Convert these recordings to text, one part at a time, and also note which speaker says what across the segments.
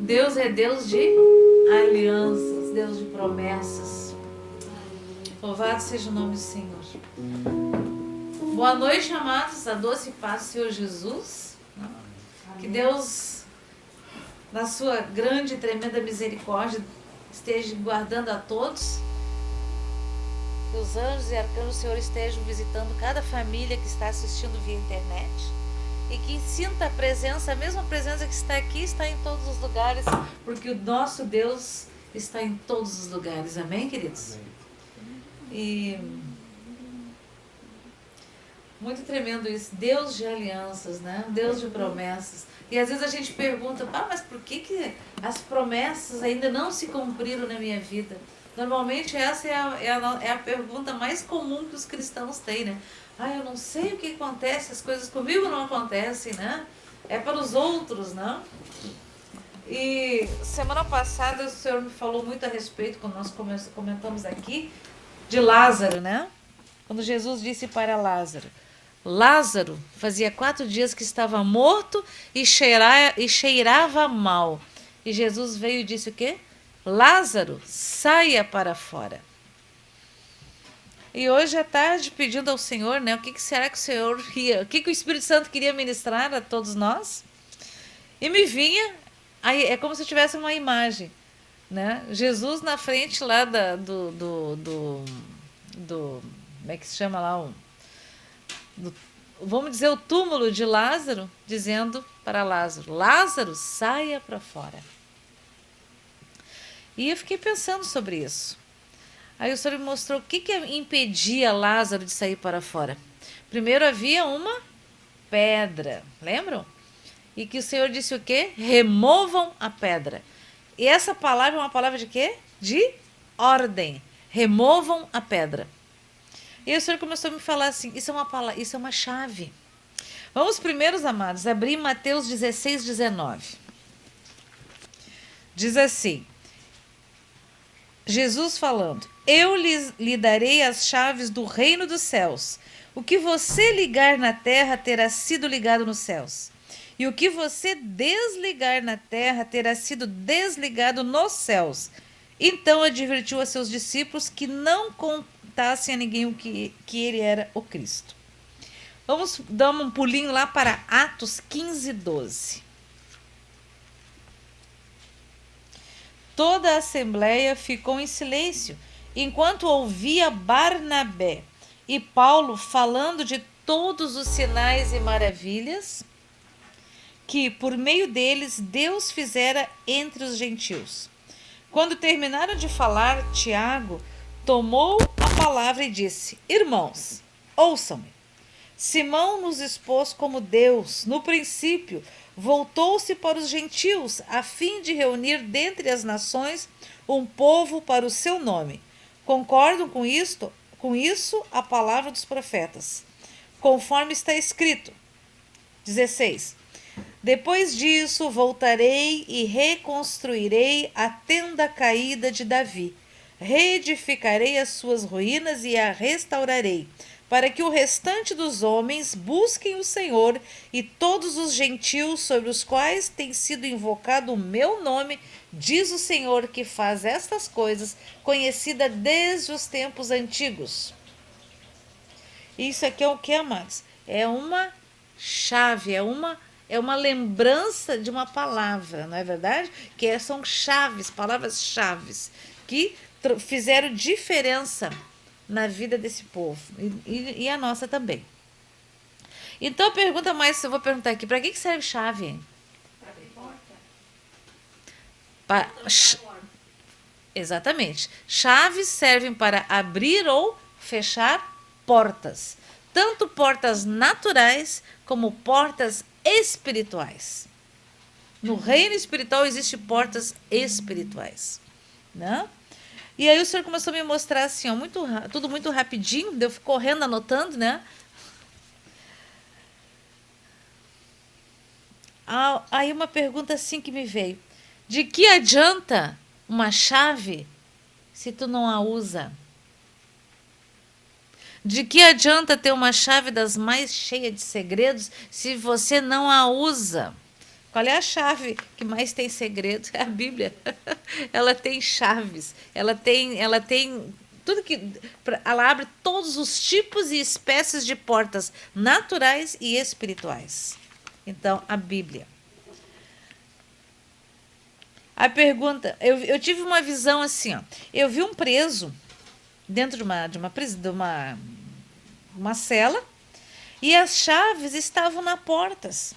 Speaker 1: Deus é Deus de alianças, Deus de promessas. Louvado seja o nome do Senhor. Boa noite, amados, a doce paz do Senhor Jesus. Que Deus, na sua grande e tremenda misericórdia, esteja guardando a todos. Que os anjos e arcanjos do Senhor estejam visitando cada família que está assistindo via internet. E que sinta a presença, a mesma presença que está aqui, está em todos os lugares, porque o nosso Deus está em todos os lugares. Amém, queridos?
Speaker 2: Amém.
Speaker 1: E muito tremendo isso. Deus de alianças, né? Deus de promessas. E às vezes a gente pergunta, mas por que as promessas ainda não se cumpriram na minha vida? Normalmente essa é a pergunta mais comum que os cristãos têm, né? Eu não sei o que acontece, as coisas comigo não acontecem, né? É para os outros, não? E semana passada o Senhor me falou muito a respeito, quando nós comentamos aqui, de Lázaro, né? Quando Jesus disse para Lázaro, Lázaro fazia 4 dias que estava morto e cheirava mal. E Jesus veio e disse o quê? Lázaro, saia para fora. E hoje à tarde, pedindo ao Senhor, né? O que será que o Senhor ia, o que o Espírito Santo queria ministrar a todos nós? E me vinha, aí é como se eu tivesse uma imagem, né? Jesus na frente lá do como é que se chama lá? Vamos dizer, o túmulo de Lázaro, dizendo para Lázaro, Lázaro, saia para fora. E eu fiquei pensando sobre isso. Aí o Senhor me mostrou o que impedia Lázaro de sair para fora. Primeiro havia uma pedra, lembram? E que o Senhor disse o quê? Removam a pedra. E essa palavra é uma palavra de quê? De ordem. Removam a pedra. E o Senhor começou a me falar assim, isso é uma chave. Vamos primeiro, amados, abrir Mateus 16, 19. Diz assim, Jesus falando, eu lhe darei as chaves do reino dos céus. O que você ligar na terra terá sido ligado nos céus. E o que você desligar na terra terá sido desligado nos céus. Então advertiu a seus discípulos que não contassem a ninguém que ele era o Cristo. Vamos dar um pulinho lá para Atos 15, 12. Toda a assembleia ficou em silêncio, enquanto ouvia Barnabé e Paulo falando de todos os sinais e maravilhas que, por meio deles, Deus fizera entre os gentios. Quando terminaram de falar, Tiago tomou a palavra e disse, irmãos, ouçam-me. Simão nos expôs como Deus, no princípio, voltou-se para os gentios, a fim de reunir dentre as nações um povo para o seu nome. Concordam com isto? Com isso, a palavra dos profetas, conforme está escrito. 16. Depois disso, voltarei e reconstruirei a tenda caída de Davi. Reedificarei as suas ruínas e a restaurarei, para que o restante dos homens busquem o Senhor e todos os gentios sobre os quais tem sido invocado o meu nome, diz o Senhor que faz estas coisas, conhecida desde os tempos antigos. Isso aqui é o que, amados? É uma chave, é uma lembrança de uma palavra, não é verdade? Que são chaves, palavras-chaves, que fizeram diferença na vida desse povo e a nossa também. Então, pergunta mais, eu vou perguntar aqui, para que serve chave?
Speaker 3: Para abrir porta.
Speaker 1: Exatamente. Chaves servem para abrir ou fechar portas. Tanto portas naturais como portas espirituais. No reino espiritual existem portas espirituais, né? E aí o Senhor começou a me mostrar assim, ó, tudo muito rapidinho, eu fui correndo, anotando, né? Aí uma pergunta assim que me veio. De que adianta uma chave se tu não a usa? De que adianta ter uma chave das mais cheias de segredos se você não a usa? Qual é a chave que mais tem segredo? É a Bíblia. Ela tem chaves. Ela tem tudo que ela abre todos os tipos e espécies de portas naturais e espirituais. Então, a Bíblia. A pergunta, eu tive uma visão assim, ó. Eu vi um preso dentro de uma cela e as chaves estavam nas portas.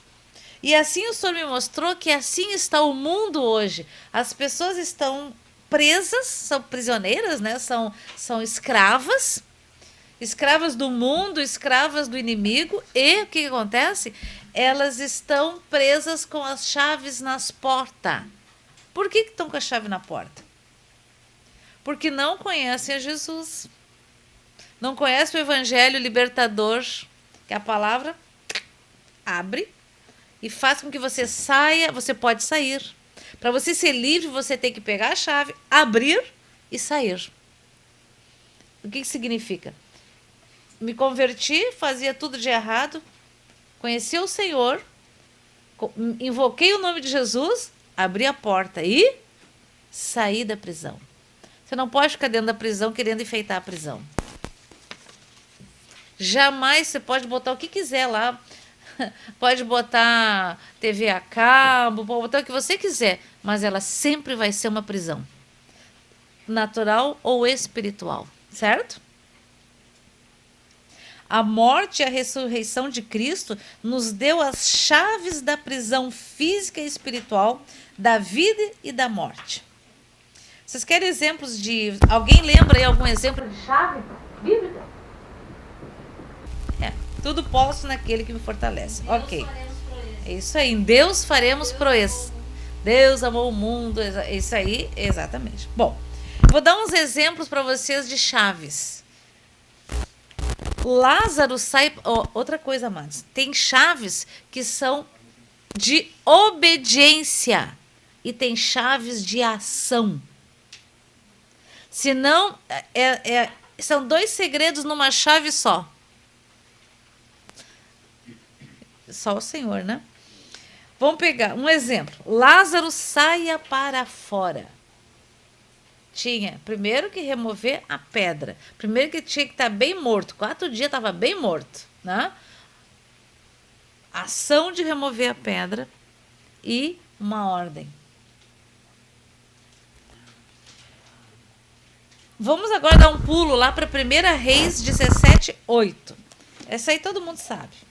Speaker 1: E assim o Senhor me mostrou que assim está o mundo hoje. As pessoas estão presas, são prisioneiras, né? São escravas do mundo, escravas do inimigo. E o que acontece? Elas estão presas com as chaves nas portas. Por que estão com a chave na porta? Porque não conhecem a Jesus. Não conhecem o evangelho libertador, que a palavra abre e faz com que você saia, você pode sair. Para você ser livre, você tem que pegar a chave, abrir e sair. O que significa? Me converti, fazia tudo de errado, conheci o Senhor, invoquei o nome de Jesus, abri a porta e saí da prisão. Você não pode ficar dentro da prisão querendo enfeitar a prisão. Jamais você pode botar o que quiser lá. Pode botar TV a cabo, pode botar o que você quiser, mas ela sempre vai ser uma prisão. Natural ou espiritual, certo? A morte e a ressurreição de Cristo nos deu as chaves da prisão física e espiritual, da vida e da morte. Vocês querem exemplos de... Alguém lembra aí algum exemplo de chave bíblica? Tudo posso naquele que me fortalece. Deus ok. É isso aí. Em Deus faremos proeza. Deus amou o mundo. Isso aí, exatamente. Bom, vou dar uns exemplos para vocês de chaves. Lázaro sai... outra coisa, amados. Tem chaves que são de obediência e tem chaves de ação. Senão, são dois segredos numa chave só. Só o Senhor, né? Vamos pegar um exemplo. Lázaro saia para fora. Tinha primeiro que remover a pedra. Primeiro que tinha que estar bem morto. 4 dias estava bem morto, né? Ação de remover a pedra e uma ordem. Vamos agora dar um pulo lá para 1 Reis 17:8. Essa aí todo mundo sabe.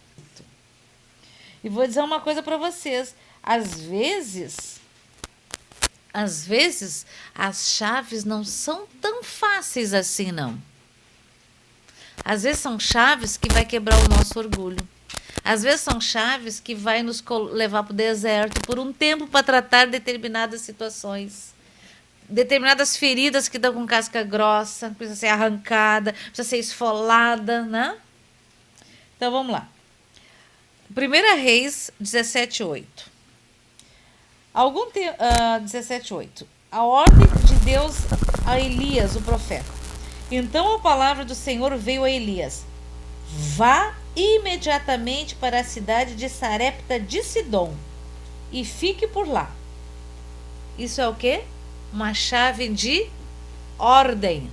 Speaker 1: E vou dizer uma coisa para vocês. Às vezes, as chaves não são tão fáceis assim, não. Às vezes são chaves que vai quebrar o nosso orgulho. Às vezes são chaves que vai nos levar para o deserto por um tempo para tratar determinadas situações. Determinadas feridas que estão com casca grossa, precisa ser arrancada, precisa ser esfolada, né? Então, vamos lá. 1 Reis 17:8. 17:8. A ordem de Deus a Elias, o profeta. Então a palavra do Senhor veio a Elias. Vá imediatamente para a cidade de Sarepta de Sidom e fique por lá. Isso é o quê? Uma chave de ordem.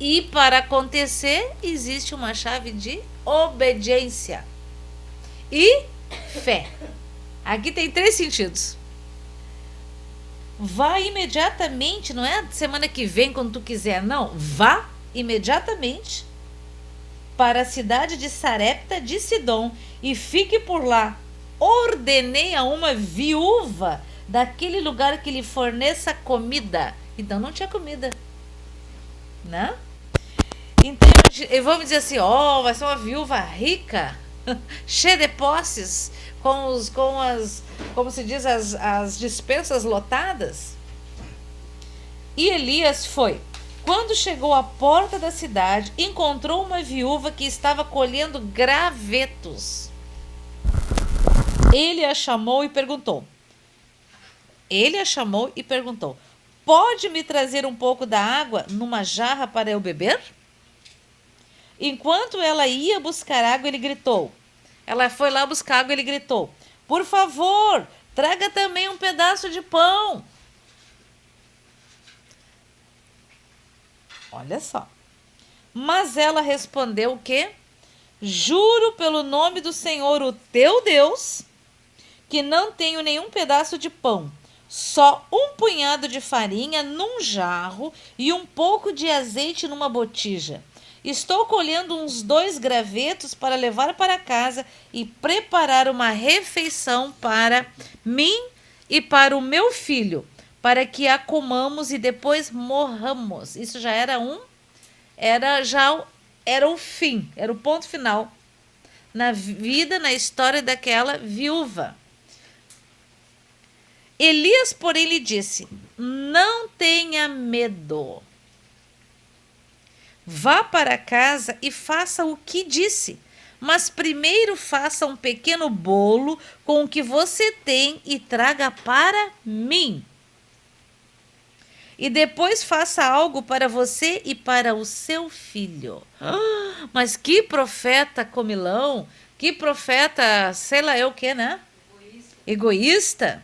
Speaker 1: E para acontecer, existe uma chave de obediência e fé. Aqui tem 3 sentidos. Vá imediatamente, não é semana que vem, quando tu quiser, não. Vá imediatamente para a cidade de Sarepta de Sidom e fique por lá. Ordenei a uma viúva daquele lugar que lhe forneça comida. Então não tinha comida, né? Então, vamos dizer assim, vai ser uma viúva rica, cheia de posses, como se diz, as despensas lotadas. E Elias foi. Quando chegou à porta da cidade, encontrou uma viúva que estava colhendo gravetos. Ele a chamou e perguntou. Pode me trazer um pouco da água numa jarra para eu beber? Enquanto ela ia buscar água, ele gritou. Ela foi lá buscar água e ele gritou. Por favor, traga também um pedaço de pão. Olha só. Mas ela respondeu o quê? Juro pelo nome do Senhor, o teu Deus, que não tenho nenhum pedaço de pão, só um punhado de farinha num jarro e um pouco de azeite numa botija. Estou colhendo uns 2 gravetos para levar para casa e preparar uma refeição para mim e para o meu filho, para que a comamos e depois morramos. Isso já era era o fim, era o ponto final na vida, na história daquela viúva. Elias, porém, lhe disse: não tenha medo. Vá para casa e faça o que disse. Mas primeiro faça um pequeno bolo com o que você tem e traga para mim. E depois faça algo para você e para o seu filho. Mas que profeta comilão, que profeta, sei lá eu o que, né? Egoísta.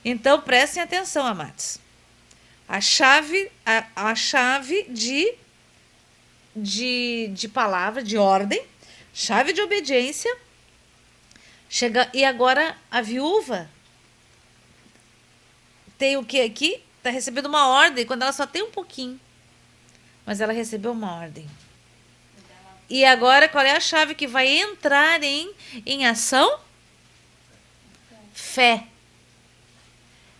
Speaker 1: Então prestem atenção, amados. A chave de palavra, de ordem, chave de obediência. Chega, e agora a viúva tem o que aqui? Está recebendo uma ordem quando ela só tem um pouquinho. Mas ela recebeu uma ordem. E agora qual é a chave que vai entrar em ação? Fé.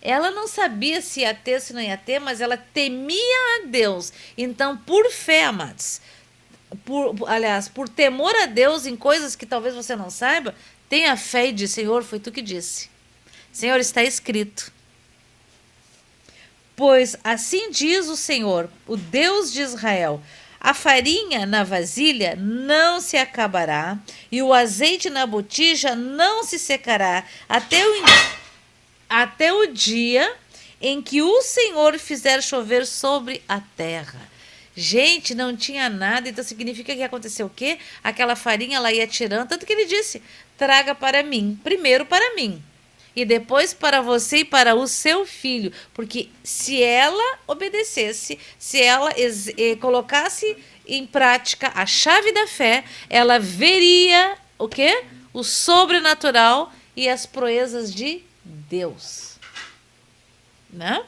Speaker 1: Ela não sabia se ia ter, se não ia ter, mas ela temia a Deus. Então, por fé, amados, por temor a Deus em coisas que talvez você não saiba, tenha fé e diz: Senhor, foi tu que disse. Senhor, está escrito. Pois assim diz o Senhor, o Deus de Israel: a farinha na vasilha não se acabará, e o azeite na botija não se secará, até o dia em que o Senhor fizer chover sobre a terra. Gente, não tinha nada, então significa que aconteceu o quê? Aquela farinha ela ia tirando, tanto que ele disse: traga para mim, primeiro para mim, e depois para você e para o seu filho, porque se ela obedecesse, se ela colocasse em prática a chave da fé, ela veria o quê? O sobrenatural e as proezas de Deus, né?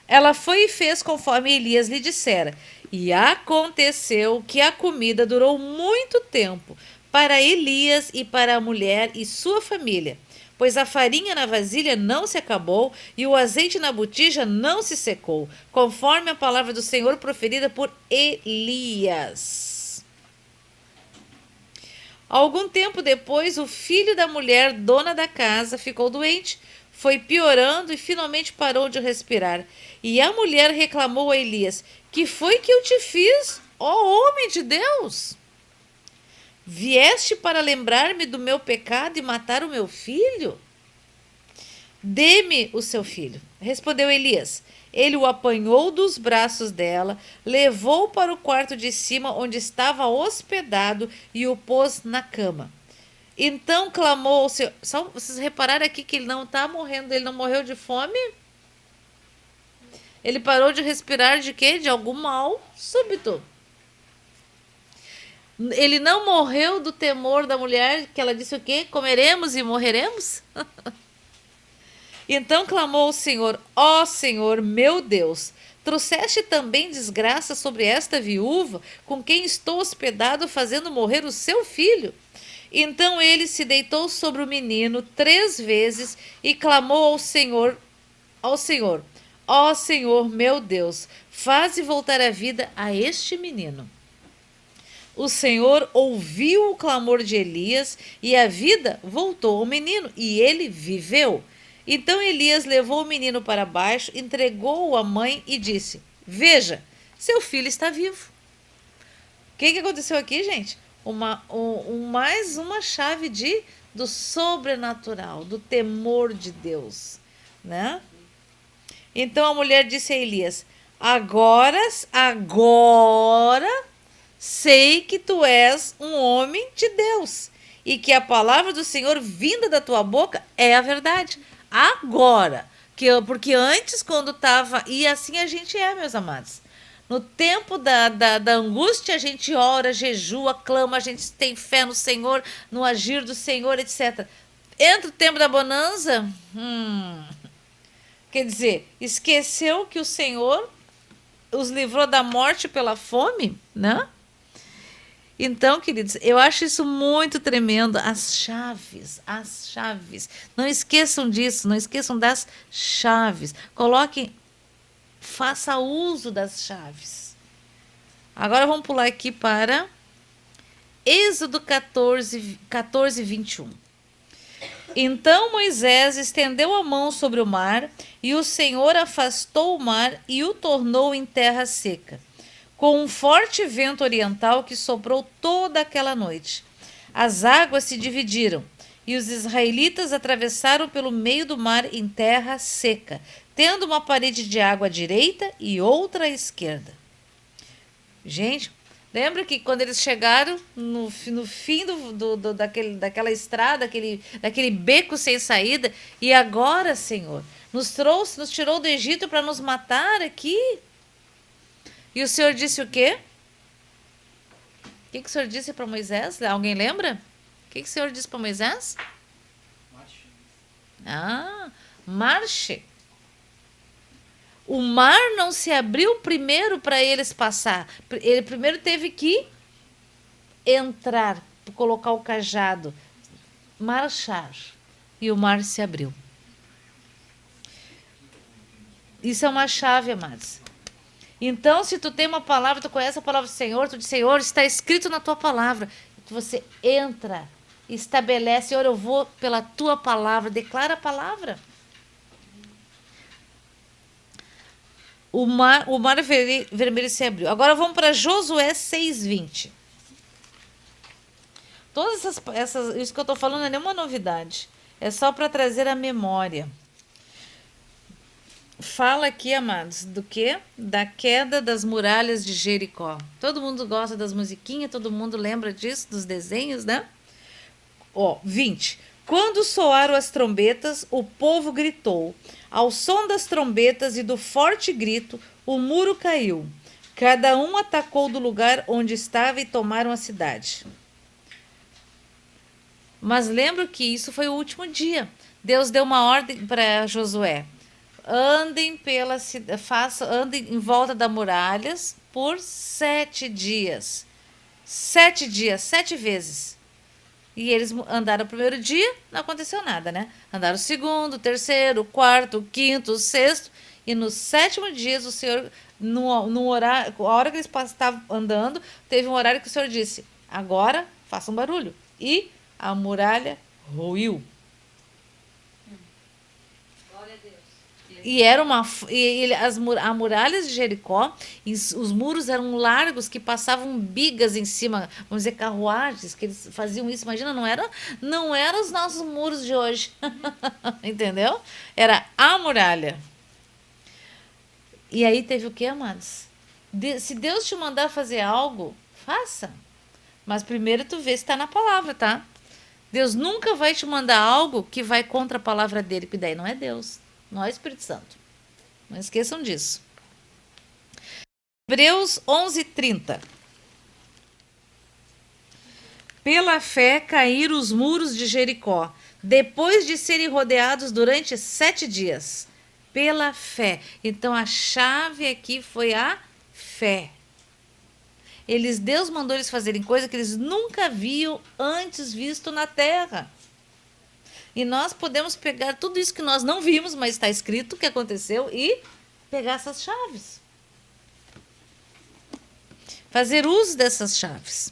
Speaker 1: Ela foi e fez conforme Elias lhe dissera, e aconteceu que a comida durou muito tempo para Elias e para a mulher e sua família, pois a farinha na vasilha não se acabou e o azeite na botija não se secou, conforme a palavra do Senhor proferida por Elias. Algum tempo depois, o filho da mulher, dona da casa, ficou doente, foi piorando e finalmente parou de respirar. E a mulher reclamou a Elias: que foi que eu te fiz, ó homem de Deus? Vieste para lembrar-me do meu pecado e matar o meu filho? Dê-me o seu filho. Respondeu Elias. Ele o apanhou dos braços dela, levou para o quarto de cima onde estava hospedado e o pôs na cama. Então clamou ao Senhor. Só vocês repararam aqui que ele não está morrendo, ele não morreu de fome? Ele parou de respirar de quê? De algum mal súbito. Ele não morreu do temor da mulher, que ela disse o quê? Comeremos e morreremos? Então clamou o Senhor: ó Senhor, meu Deus, trouxeste também desgraça sobre esta viúva, com quem estou hospedado, fazendo morrer o seu filho? Então ele se deitou sobre o menino 3 vezes e clamou ao Senhor: ó Senhor, meu Deus, faze voltar a vida a este menino. O Senhor ouviu o clamor de Elias e a vida voltou ao menino e ele viveu. Então Elias levou o menino para baixo, entregou-o à mãe e disse: veja, seu filho está vivo. O que aconteceu aqui, gente? Mais uma chave do sobrenatural, do temor de Deus, né? Então a mulher disse a Elias: agora sei que tu és um homem de Deus e que a palavra do Senhor vinda da tua boca é a verdade. Agora, porque antes, quando estava. E assim a gente é, meus amados. No tempo da angústia, a gente ora, jejua, clama, a gente tem fé no Senhor, no agir do Senhor, etc. Entra o tempo da bonança, quer dizer, esqueceu que o Senhor os livrou da morte pela fome, né? Então, queridos, eu acho isso muito tremendo. As chaves, as chaves. Não esqueçam disso, não esqueçam das chaves. Coloquem, faça uso das chaves. Agora vamos pular aqui para Êxodo 14, 21. Então Moisés estendeu a mão sobre o mar, e o Senhor afastou o mar e o tornou em terra seca, com um forte vento oriental que soprou toda aquela noite. As águas se dividiram, e os israelitas atravessaram pelo meio do mar em terra seca, tendo uma parede de água à direita e outra à esquerda. Gente, lembra que quando eles chegaram no fim daquela estrada, daquele beco sem saída, e agora, Senhor, nos tirou do Egito para nos matar aqui? E o Senhor disse o quê? O que o Senhor disse para Moisés? Alguém lembra? O que o Senhor disse para Moisés? Marche. O mar não se abriu primeiro para eles passar. Ele primeiro teve que entrar, colocar o cajado, marchar. E o mar se abriu. Isso é uma chave, amados. Então, se tu tem uma palavra, tu conhece a palavra do Senhor, tu diz, Senhor, está escrito na tua palavra. Você entra, estabelece, Senhor, eu vou pela tua palavra, declara a palavra. O mar vermelho se abriu. Agora vamos para Josué 6:20. Todas isso que eu estou falando não é nenhuma novidade. É só para trazer a memória. Fala aqui, amados, do quê? Da queda das muralhas de Jericó. Todo mundo gosta das musiquinhas, todo mundo lembra disso, dos desenhos, né? 20. Quando soaram as trombetas, o povo gritou. Ao som das trombetas e do forte grito, o muro caiu. Cada um atacou do lugar onde estava e tomaram a cidade. Mas lembro que isso foi o último dia. Deus deu uma ordem para Josué. Andem andem em volta das muralhas por 7 dias. 7 dias, 7 vezes. E eles andaram o primeiro dia, não aconteceu nada, né? Andaram o segundo, o terceiro, o quarto, o quinto, o sexto. E no 7º dia, o Senhor, no horário, a hora que eles estavam andando, teve um horário que o Senhor disse, agora faça um barulho. E a muralha ruiu. Glória a Deus. E era as muralhas de Jericó, os muros eram largos que passavam bigas em cima, vamos dizer, carruagens, que eles faziam isso. Imagina, não eram os nossos muros de hoje. Entendeu? Era a muralha. E aí teve o que, amados? Se Deus te mandar fazer algo, faça. Mas primeiro tu vê se está na palavra, tá? Deus nunca vai te mandar algo que vai contra a palavra dele, que daí não é Deus. Não é Espírito Santo. Não esqueçam disso. Hebreus 11:30. Pela fé caíram os muros de Jericó, depois de serem rodeados durante 7 dias. Pela fé. Então a chave aqui foi a fé. Deus mandou eles fazerem coisa que eles nunca haviam antes visto na terra. E nós podemos pegar tudo isso que nós não vimos, mas está escrito que aconteceu, e pegar essas chaves. Fazer uso dessas chaves.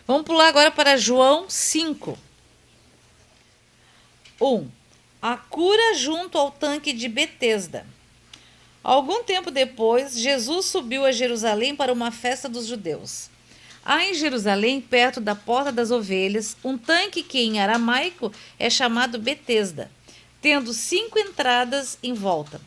Speaker 1: Vamos pular agora para João 5. 1. A cura junto ao tanque de Betesda. Algum tempo depois, Jesus subiu a Jerusalém para uma festa dos judeus. Há em Jerusalém, perto da Porta das Ovelhas, um tanque que em aramaico é chamado Betesda, tendo 5 entradas em volta.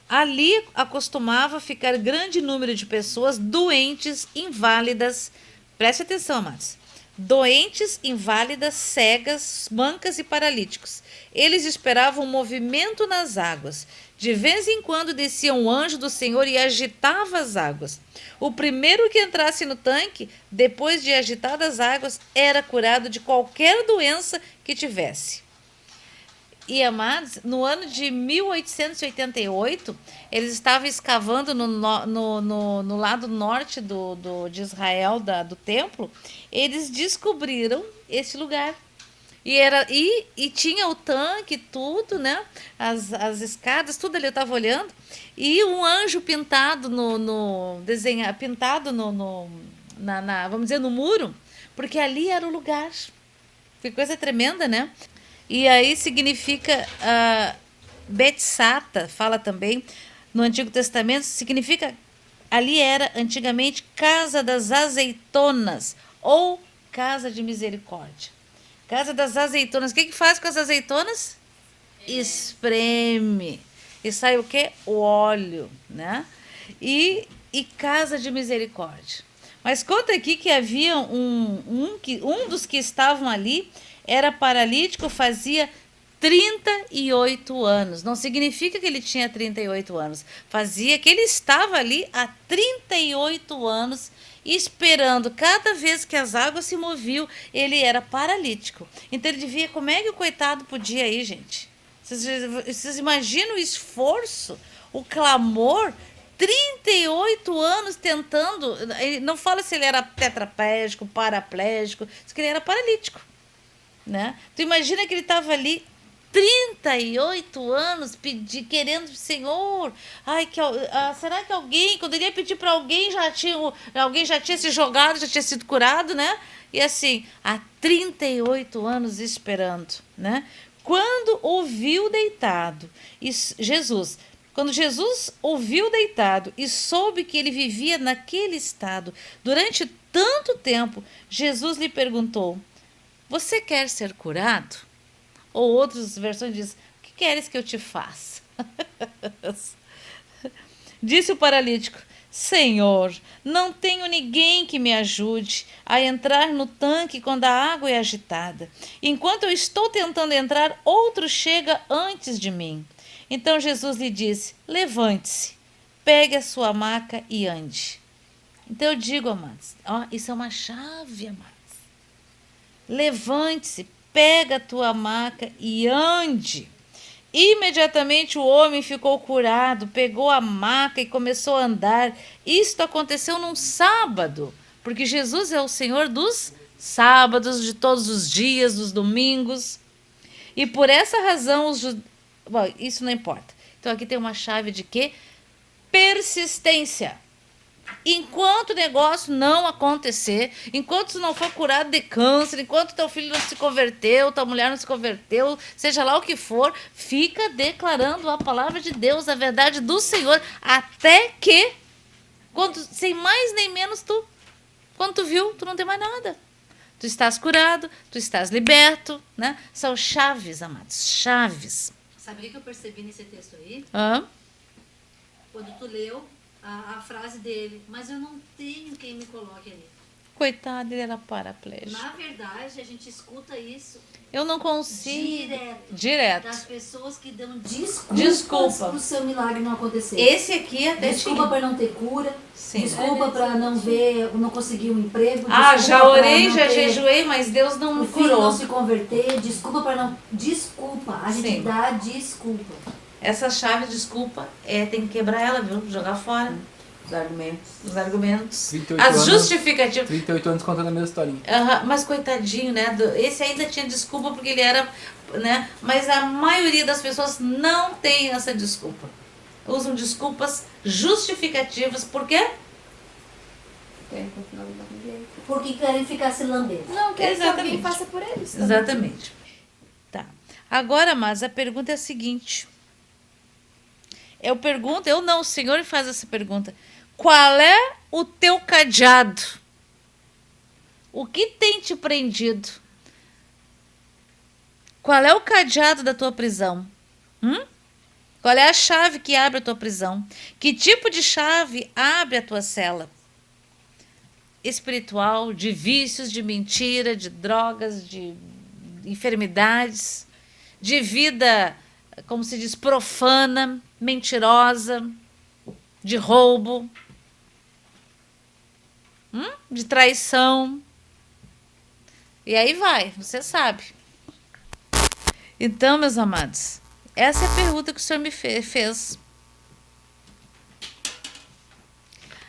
Speaker 1: Ali acostumava ficar grande número de pessoas doentes, inválidas, preste atenção, amados, doentes, inválidas, cegas, mancas e paralíticos. Eles esperavam um movimento nas águas. De vez em quando descia um anjo do Senhor e agitava as águas. O primeiro que entrasse no tanque, depois de agitadas as águas, era curado de qualquer doença que tivesse. E, amados, no ano de 1888, eles estavam escavando no lado norte de Israel, do templo, eles descobriram esse lugar. E tinha o tanque, tudo, né? As escadas, tudo ali eu estava olhando. E um anjo pintado pintado vamos dizer, no muro, porque ali era o lugar. Que coisa tremenda, né? E aí significa Betsata, fala também no Antigo Testamento, significa ali era antigamente Casa das Azeitonas ou Casa de Misericórdia. Casa das Azeitonas. O que faz com as azeitonas? Espreme. E sai o quê? O óleo, né? E Casa de Misericórdia. Mas conta aqui que havia um dos que estavam ali era paralítico, fazia 38 anos. Não significa que ele tinha 38 anos. Fazia que ele estava ali há 38 anos, esperando. Cada vez que as águas se moviam, ele era paralítico. Então ele devia... Como é que o coitado podia ir, gente? Vocês imaginam o esforço, o clamor? 38 anos tentando... Não fala se ele era tetraplégico, paraplégico, diz que ele era paralítico. Né? Tu imagina que ele estava ali 38 anos querendo, Senhor, será que alguém, quando ele ia pedir para alguém já tinha se jogado, já tinha sido curado, né? E assim, há 38 anos esperando, né? Quando Jesus ouviu deitado e soube que ele vivia naquele estado durante tanto tempo, Jesus lhe perguntou: você quer ser curado? Ou outras versões dizem: o que queres que eu te faça? Disse o paralítico: Senhor, não tenho ninguém que me ajude a entrar no tanque quando a água é agitada. Enquanto eu estou tentando entrar, outro chega antes de mim. Então Jesus lhe disse: levante-se, pegue a sua maca e ande. Então eu digo, amados, isso é uma chave, amados. Levante-se, pega a tua maca e ande. Imediatamente o homem ficou curado, pegou a maca e começou a andar. Isto aconteceu num sábado, porque Jesus é o Senhor dos sábados, de todos os dias, dos domingos. E por essa razão, bom, isso não importa. Então aqui tem uma chave de quê? Persistência. Enquanto o negócio não acontecer, enquanto tu não for curado de câncer, enquanto teu filho não se converteu, tua mulher não se converteu, seja lá o que for, fica declarando a palavra de Deus, a verdade do Senhor, até que, sem mais nem menos, quando tu viu, tu não tem mais nada. Tu estás curado, tu estás liberto, né? São chaves, amados, chaves.
Speaker 2: Sabe o que eu percebi nesse texto aí? Quando tu leu a frase dele, mas eu não tenho quem me coloque ali.
Speaker 1: Coitado, ele era paraplégico.
Speaker 2: Na verdade, a gente escuta isso.
Speaker 1: Eu não consigo.
Speaker 2: Direto. Das pessoas que dão desculpas para o seu milagre não acontecer.
Speaker 1: Esse aqui até
Speaker 2: desculpa para não ter cura.
Speaker 1: Sim.
Speaker 2: Desculpa para não conseguir um emprego.
Speaker 1: Já orei, já jejuei, mas Deus não me curou.
Speaker 2: Não se converter. Desculpa para não... Desculpa. A gente dá desculpa.
Speaker 1: Essa chave, desculpa, tem que quebrar ela, viu? Jogar fora. Os argumentos. As justificativas.
Speaker 3: 38 anos contando a mesma historinha.
Speaker 1: Mas coitadinho, né? Esse ainda tinha desculpa porque ele era, né? Mas a maioria das pessoas não tem essa desculpa. Usam desculpas justificativas. Por quê?
Speaker 2: Porque querem ficar se lambendo.
Speaker 4: Não, querem que alguém faça por eles. Também.
Speaker 1: Exatamente. Tá. Agora, mas a pergunta é a seguinte. O Senhor faz essa pergunta. Qual é o teu cadeado? O que tem te prendido? Qual é o cadeado da tua prisão? Qual é a chave que abre a tua prisão? Que tipo de chave abre a tua cela? espiritual, de vícios, de mentira, de drogas, de enfermidades, de vida, como se diz, profana, mentirosa, de roubo, de traição. E aí vai, você sabe. Então, meus amados, essa é a pergunta que o Senhor me fez.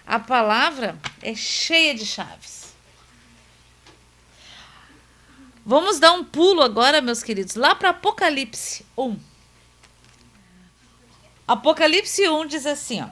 Speaker 1: A palavra é cheia de chaves. Vamos dar um pulo agora, meus queridos, lá para Apocalipse 1. Apocalipse 1 diz assim, ó,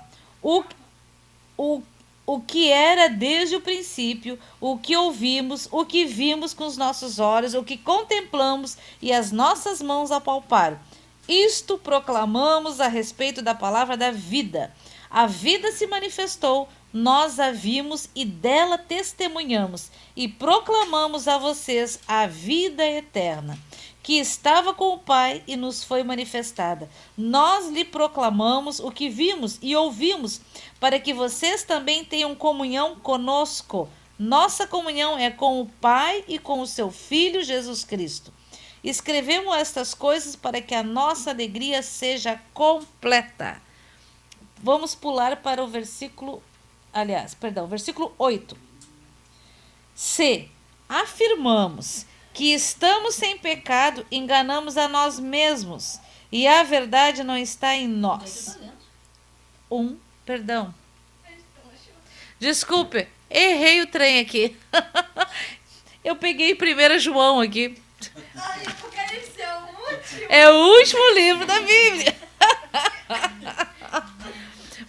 Speaker 1: o que era desde o princípio, o que ouvimos, o que vimos com os nossos olhos, o que contemplamos e as nossas mãos apalparam. Isto proclamamos a respeito da palavra da vida. A vida se manifestou, nós a vimos e dela testemunhamos e proclamamos a vocês a vida eterna, que estava com o Pai e nos foi manifestada. Nós lhe proclamamos o que vimos e ouvimos, para que vocês também tenham comunhão conosco. Nossa comunhão é com o Pai e com o seu Filho Jesus Cristo. Escrevemos estas coisas para que a nossa alegria seja completa. Vamos pular para o versículo 8. Se afirmamos que estamos sem pecado, enganamos a nós mesmos, e a verdade não está em nós. Desculpe, errei o trem aqui. Eu peguei 1 João aqui.
Speaker 4: Ai, Apocalipse é o último.
Speaker 1: É o último livro da Bíblia.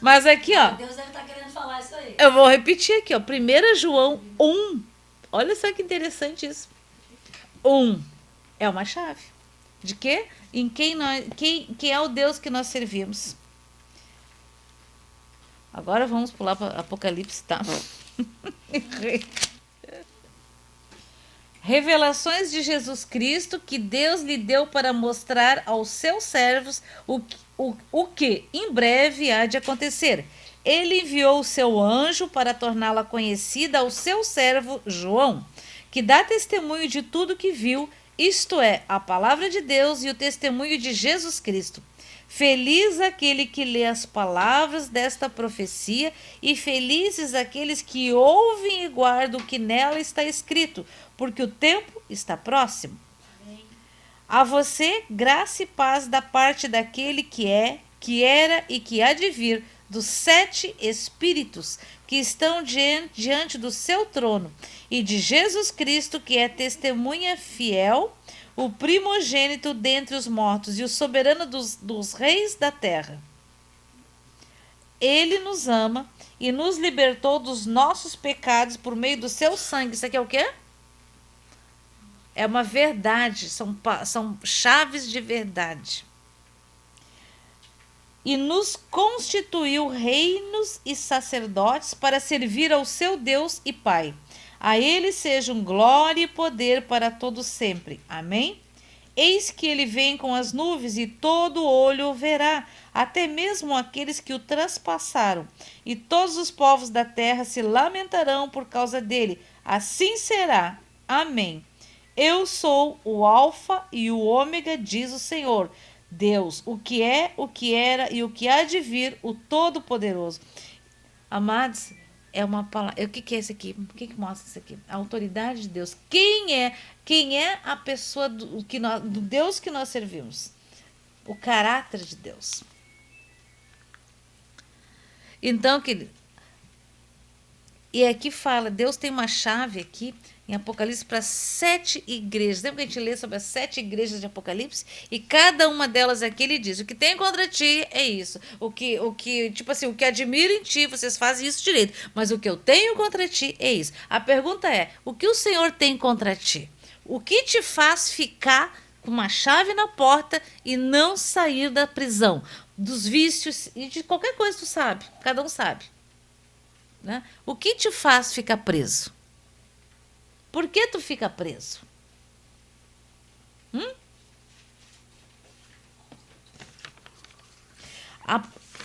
Speaker 1: Mas aqui, ó.
Speaker 2: Deus deve estar querendo falar isso aí.
Speaker 1: Eu vou repetir aqui, ó. 1 João 1. Olha só que interessante isso. 1 é uma chave. De quê? Em quem é o Deus que nós servimos. Agora vamos pular para Apocalipse, tá? Revelações de Jesus Cristo que Deus lhe deu para mostrar aos seus servos o que em breve há de acontecer. Ele enviou o seu anjo para torná-la conhecida ao seu servo João, que dá testemunho de tudo que viu, isto é, a palavra de Deus e o testemunho de Jesus Cristo. Feliz aquele que lê as palavras desta profecia e felizes aqueles que ouvem e guardam o que nela está escrito, porque o tempo está próximo. Amém. A você, graça e paz da parte daquele que é, que era e que há de vir, dos 7 Espíritos que estão diante do seu trono, e de Jesus Cristo, que é testemunha fiel, o primogênito dentre os mortos e o soberano dos reis da terra. Ele nos ama e nos libertou dos nossos pecados por meio do seu sangue. Isso aqui é o quê? É uma verdade, são chaves de verdade. E nos constituiu reinos e sacerdotes para servir ao seu Deus e Pai. A ele sejam glória e poder para todos sempre. Amém? Eis que ele vem com as nuvens e todo olho o verá, até mesmo aqueles que o traspassaram. E todos os povos da terra se lamentarão por causa dele. Assim será. Amém. Eu sou o Alfa e o Ômega, diz o Senhor, Deus, o que é, o que era e o que há de vir, o Todo-Poderoso. Amados, é uma palavra. O que é isso aqui? O que mostra isso aqui? A autoridade de Deus. Quem é a pessoa do Deus que nós servimos? O caráter de Deus. Então, querido, e aqui fala, Deus tem uma chave aqui em Apocalipse para 7 igrejas. Lembra que a gente lê sobre as 7 igrejas de Apocalipse? E cada uma delas aqui ele diz, o que tem contra ti é isso. O que tipo assim, o que admiro em ti, vocês fazem isso direito. Mas o que eu tenho contra ti é isso. A pergunta é, o que o Senhor tem contra ti? O que te faz ficar com uma chave na porta e não sair da prisão? Dos vícios e de qualquer coisa, tu sabe. Cada um sabe. Né? O que te faz ficar preso? Por que tu fica preso?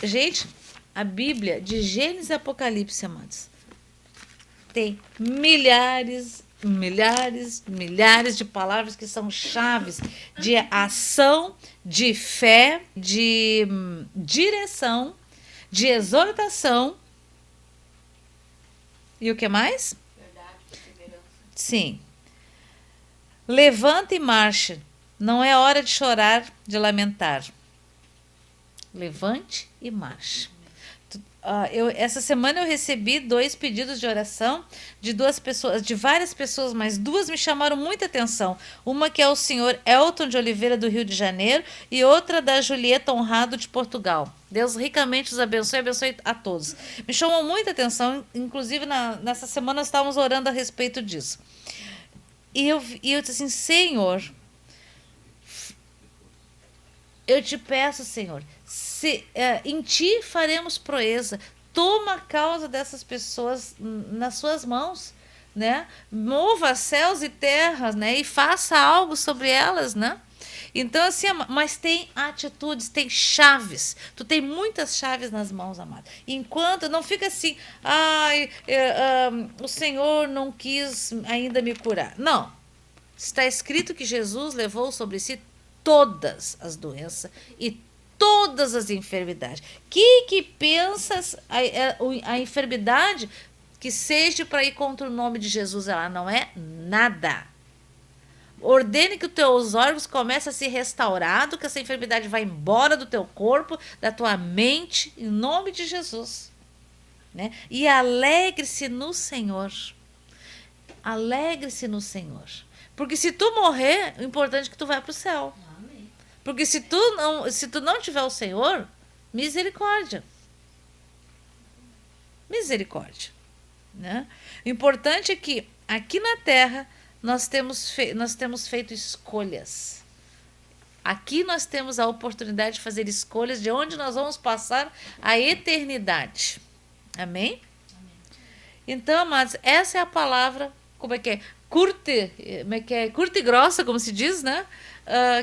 Speaker 1: Gente, a Bíblia, de Gênesis e Apocalipse, amados, tem milhares de palavras que são chaves de ação, de fé, de direção, de exortação. E o que mais?
Speaker 2: Verdade, perseverança.
Speaker 1: Sim. Levanta e marcha. Não é hora de chorar, de lamentar. Levante e marche. Essa semana eu recebi 2 pedidos de oração de 2 pessoas, de várias pessoas, mas 2 me chamaram muita atenção. Uma que é o senhor Elton de Oliveira, do Rio de Janeiro, e outra da Julieta Honrado, de Portugal. Deus ricamente os abençoe, abençoe a todos. Me chamou muita atenção, inclusive nessa semana nós estávamos orando a respeito disso. E eu disse assim, Senhor, eu te peço, Senhor, em ti faremos proeza. Toma a causa dessas pessoas nas suas mãos, né? Mova céus e terras, né? E faça algo sobre elas, né? Então, assim, mas tem atitudes, tem chaves. Tu tem muitas chaves nas mãos, amado. Enquanto, não fica assim, o Senhor não quis ainda me curar. Não. Está escrito que Jesus levou sobre si todas as doenças e todas as enfermidades. Que pensas a enfermidade que seja para ir contra o nome de Jesus? Ela não é nada. Ordene que os teus órgãos comecem a ser restaurados, que essa enfermidade vá embora do teu corpo, da tua mente, em nome de Jesus. Né? E alegre-se no Senhor. Alegre-se no Senhor. Porque se tu morrer, o importante é que tu vai para o céu.
Speaker 2: Amém.
Speaker 1: Porque se tu não tiver o Senhor, misericórdia. Misericórdia. Né? O importante é que aqui na terra nós temos feito escolhas. Aqui nós temos a oportunidade de fazer escolhas de onde nós vamos passar a eternidade. Amém?
Speaker 2: Amém.
Speaker 1: Então, amados, essa é a palavra, como é que é? Curta e grossa, como se diz, né?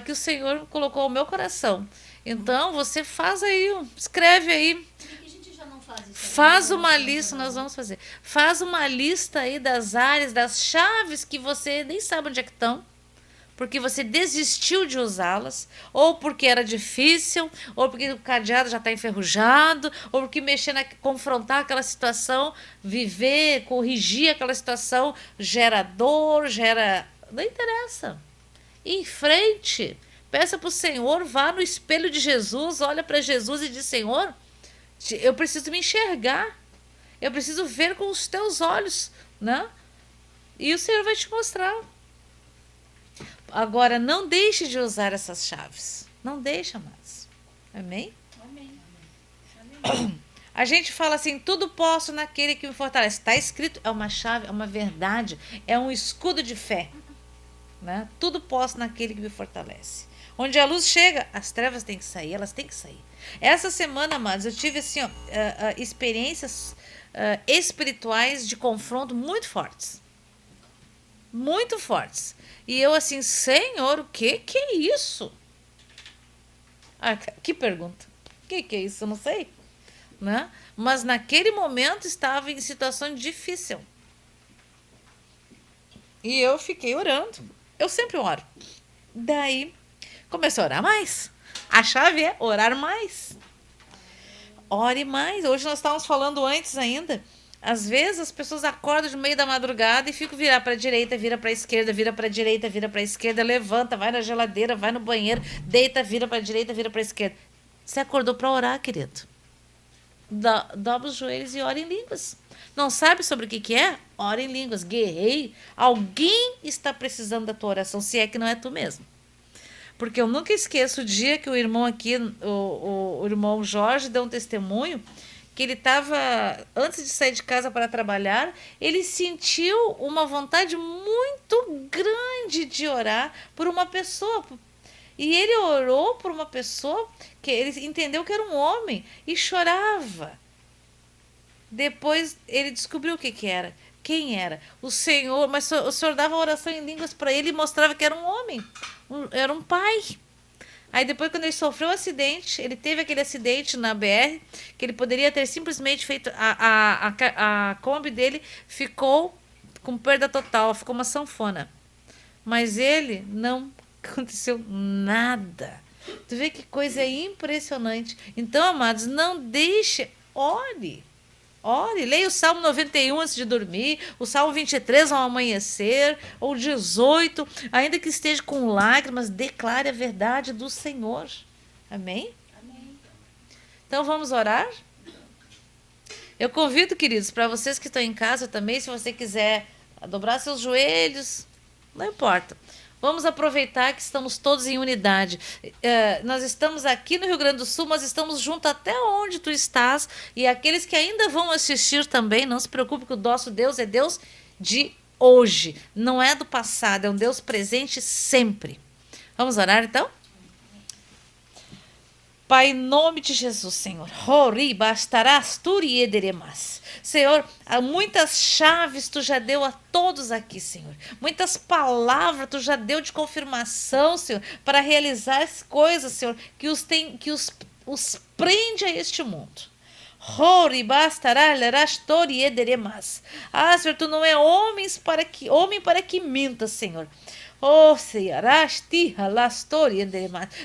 Speaker 1: Que o Senhor colocou ao meu coração. Então, você faz aí, escreve aí.
Speaker 2: Por que a gente já não faz isso?
Speaker 1: Faz uma lista, nós vamos fazer. Faz uma lista aí das áreas, das chaves que você nem sabe onde é que estão, porque você desistiu de usá-las, ou porque era difícil, ou porque o cadeado já está enferrujado, ou porque confrontar aquela situação, viver, corrigir aquela situação, gera dor, não interessa. Em frente, peça para o Senhor, vá no espelho de Jesus, olha para Jesus e diz, Senhor, eu preciso me enxergar, eu preciso ver com os teus olhos, né? E o Senhor vai te mostrar. Agora, não deixe de usar essas chaves. Não deixe, amados. Amém?
Speaker 4: Amém.
Speaker 2: Amém.
Speaker 1: A gente fala assim, tudo posso naquele que me fortalece. Está escrito, é uma chave, é uma verdade, é um escudo de fé. Né? Tudo posso naquele que me fortalece. Onde a luz chega, as trevas têm que sair, elas têm que sair. Essa semana, amados, eu tive assim, experiências espirituais de confronto muito fortes. Muito fortes. E eu assim, Senhor, o que é isso? Que pergunta. O que é isso? Eu não sei. Né? Mas naquele momento estava em situação difícil. E eu fiquei orando. Eu sempre oro. Daí, comecei a orar mais. A chave é orar mais. Ore mais. Hoje nós estávamos falando antes ainda. Às vezes as pessoas acordam no meio da madrugada e ficam virar para a direita, vira para a esquerda, vira para a direita, vira para a esquerda, levanta, vai na geladeira, vai no banheiro, deita, vira para a direita, vira para a esquerda. Você acordou para orar, querido. Dobra os joelhos e ora em línguas. Não sabe sobre o que é? Ora em línguas. Guerreie. Alguém está precisando da tua oração, se é que não é tu mesmo. Porque eu nunca esqueço o dia que o irmão aqui, o irmão Jorge, deu um testemunho que ele estava, antes de sair de casa para trabalhar, ele sentiu uma vontade muito grande de orar por uma pessoa. E ele orou por uma pessoa que ele entendeu que era um homem e chorava. Depois ele descobriu o que era. Quem era? O Senhor, mas o Senhor dava oração em línguas para ele e mostrava que era um homem. Era um pai. Aí depois, quando ele sofreu o acidente, ele teve aquele acidente na BR, que ele poderia ter simplesmente feito, a Kombi dele ficou com perda total, ficou uma sanfona. Mas ele não aconteceu nada. Tu vê que coisa impressionante. Então, amados, não deixe, ore. Ore, leia o Salmo 91 antes de dormir, o Salmo 23 ao amanhecer, ou 18, ainda que esteja com lágrimas, declare a verdade do Senhor. Amém?
Speaker 2: Amém.
Speaker 1: Então vamos orar? Eu convido, queridos, para vocês que estão em casa também, se você quiser dobrar seus joelhos, não importa. Vamos aproveitar que estamos todos em unidade. Nós estamos aqui no Rio Grande do Sul, mas estamos juntos até onde tu estás. E aqueles que ainda vão assistir também, não se preocupe que o nosso Deus é Deus de hoje. Não é do passado, é um Deus presente sempre. Vamos orar então? Pai, em nome de Jesus, Senhor. Senhor, muitas chaves tu já deu a todos aqui, Senhor. Muitas palavras tu já deu de confirmação, Senhor, para realizar as coisas, Senhor, que os prende a este mundo. Senhor, tu não é homem para que minta, Senhor. Oh,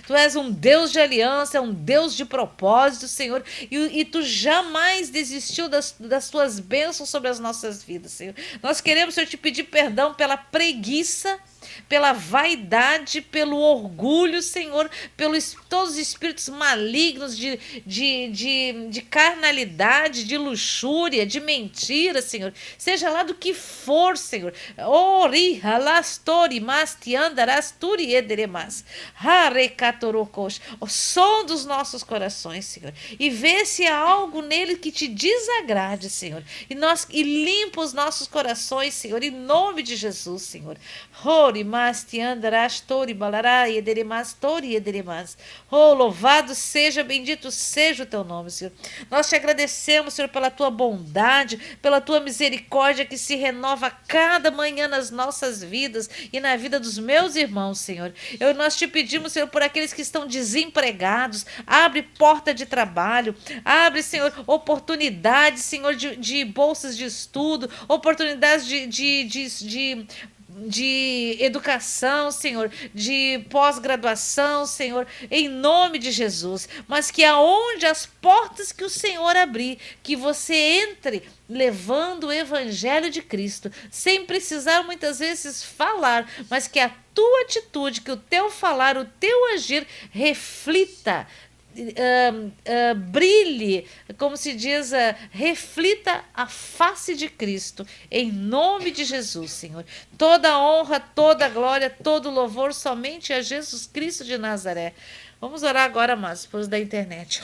Speaker 1: tu és um Deus de aliança, um Deus de propósito, Senhor, e tu jamais desistiu das tuas bênçãos sobre as nossas vidas, Senhor. Nós queremos, Senhor, te pedir perdão pela preguiça, pela vaidade, pelo orgulho, Senhor, pelos todos os espíritos malignos de carnalidade, de luxúria, de mentira, Senhor. Seja lá do que for, Senhor. O som dos nossos corações, Senhor. E vê se há algo nele que te desagrade, Senhor. E limpa os nossos corações, Senhor, em nome de Jesus, Senhor. Oh, louvado seja, bendito seja o teu nome, Senhor. Nós te agradecemos, Senhor, pela tua bondade, pela tua misericórdia que se renova cada manhã nas nossas vidas e na vida dos meus irmãos, Senhor. Nós te pedimos, Senhor, por aqueles que estão desempregados, abre porta de trabalho, abre, Senhor, oportunidades, Senhor, de bolsas de estudo, oportunidades de educação, Senhor, de pós-graduação, Senhor, em nome de Jesus, mas que aonde as portas que o Senhor abrir, que você entre levando o evangelho de Cristo, sem precisar muitas vezes falar, mas que a tua atitude, que o teu falar, o teu agir reflita, brilhe, como se diz, reflita a face de Cristo, em nome de Jesus, Senhor. Toda honra, toda glória, todo louvor somente a Jesus Cristo de Nazaré. Vamos orar agora, amados, por os da internet.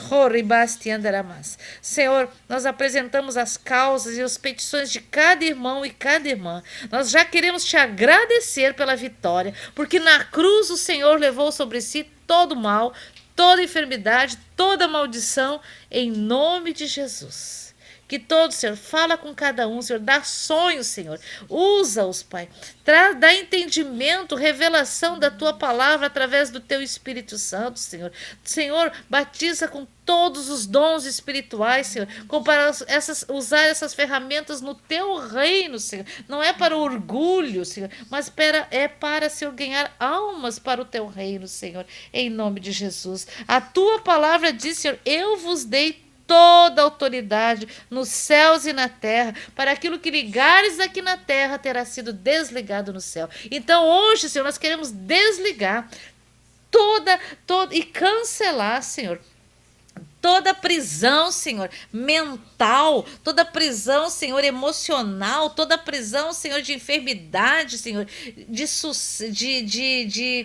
Speaker 1: Senhor, nós apresentamos as causas e as petições de cada irmão e cada irmã. Nós já queremos te agradecer pela vitória, porque na cruz o Senhor levou sobre si todo o mal, toda enfermidade, toda maldição, em nome de Jesus. Que todos, Senhor, fala com cada um, Senhor, dá sonhos, Senhor, usa-os, Pai, dá entendimento, revelação da Tua palavra através do Teu Espírito Santo, Senhor. Senhor, batiza com todos os dons espirituais, Senhor, para usar essas ferramentas no Teu reino, Senhor. Não é para orgulho, Senhor, mas é para, Senhor, ganhar almas para o Teu reino, Senhor, em nome de Jesus. A Tua palavra diz, Senhor, eu vos dei toda a autoridade nos céus e na terra, para aquilo que ligares aqui na terra terá sido desligado no céu. Então hoje, Senhor, nós queremos desligar toda e cancelar, Senhor, toda prisão, Senhor, mental, toda prisão, Senhor, emocional, toda prisão, Senhor, de enfermidade, Senhor,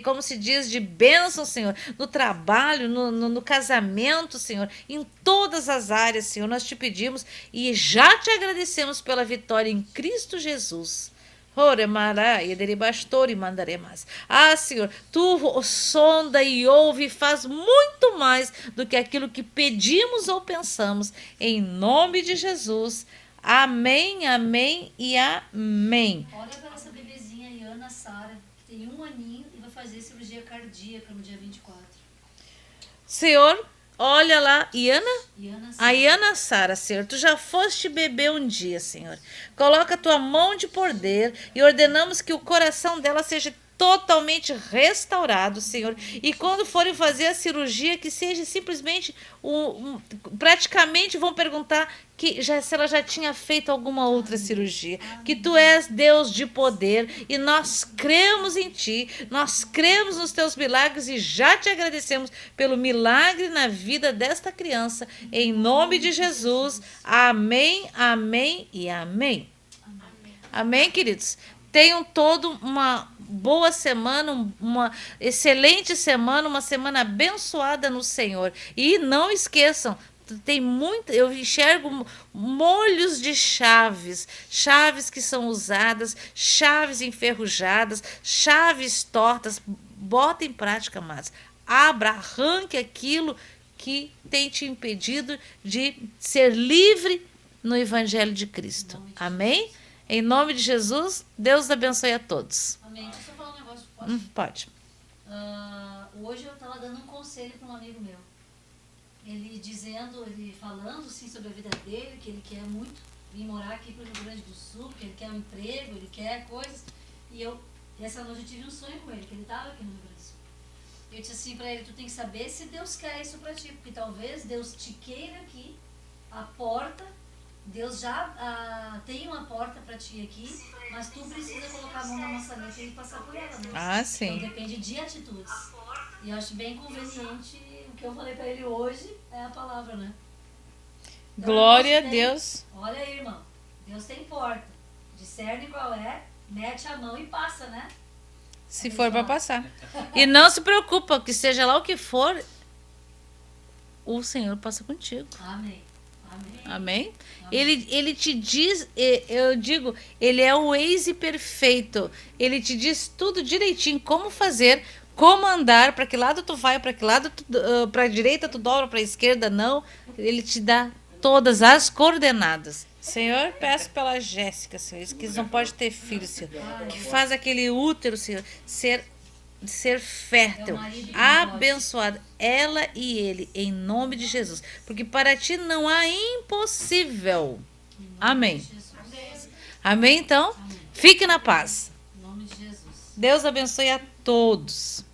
Speaker 1: como se diz, de bênção, Senhor, no trabalho, no casamento, Senhor, em todas as áreas, Senhor, nós te pedimos e já te agradecemos pela vitória em Cristo Jesus. Senhor, tu sonda e ouve e faz muito mais do que aquilo que pedimos ou pensamos, em nome de Jesus. Amém, amém e amém.
Speaker 2: Olha para nossa bebezinha aí, Ana Sara, que tem 1 aninho e vai fazer cirurgia cardíaca no dia 24.
Speaker 1: Senhor, olha lá, Iana? A
Speaker 2: Sara.
Speaker 1: Iana Sara, Senhor, tu já foste beber um dia, Senhor. Coloca a tua mão de poder e ordenamos que o coração dela seja totalmente restaurado, Senhor. E quando forem fazer a cirurgia, que seja simplesmente praticamente vão perguntar se ela já tinha feito alguma outra cirurgia. Que tu és Deus de poder e nós cremos em ti, nós cremos nos teus milagres e já te agradecemos pelo milagre na vida desta criança. Em nome de Jesus. Amém, amém e amém. Amém, queridos? Tenham toda uma boa semana, uma excelente semana, uma semana abençoada no Senhor. E não esqueçam, tem muito, eu enxergo molhos de chaves que são usadas, chaves enferrujadas, chaves tortas. Bota em prática, mas arranque aquilo que tem te impedido de ser livre no Evangelho de Cristo. Amém? Em nome de Jesus, Deus abençoe a todos.
Speaker 2: Amém. Deixa eu falar um negócio. Pode?
Speaker 1: Pode.
Speaker 2: Hoje eu estava dando um conselho para um amigo meu. Ele falando assim, sobre a vida dele, que ele quer muito vir morar aqui para o Rio Grande do Sul, que ele quer um emprego, ele quer coisas. E essa noite eu tive um sonho com ele, que ele estava aqui no Rio Grande do Sul. Eu disse assim para ele, tu tem que saber se Deus quer isso para ti, porque talvez Deus te queira aqui, a porta. Deus já tem uma porta para ti aqui, mas tu precisa colocar a mão na maçaneta e passar por ela, né?
Speaker 1: Ah, sim.
Speaker 2: Então depende de atitudes. E eu acho bem conveniente, o que eu falei para ele hoje é a palavra, né? Então,
Speaker 1: glória a Deus.
Speaker 2: Olha aí, irmão, Deus tem porta. Discerne qual é, mete a mão e passa, né?
Speaker 1: Se for para passar. E não se preocupa, que seja lá o que for, o Senhor passa contigo.
Speaker 2: Amém.
Speaker 1: Amém? Ele te diz, eu digo, ele é o Waze perfeito. Ele te diz tudo direitinho, como fazer, como andar, para que lado tu vai, para que lado para a direita tu dobra, para a esquerda não. Ele te dá todas as coordenadas. Senhor, peço pela Jéssica, Senhor, que não pode ter filho, Senhor, que faz aquele útero, Senhor, ser fértil, abençoado, ela e ele, em nome de Jesus, porque para ti não há impossível. Amém. Amém, então? Fique na paz.
Speaker 2: Em nome de Jesus.
Speaker 1: Deus abençoe a todos.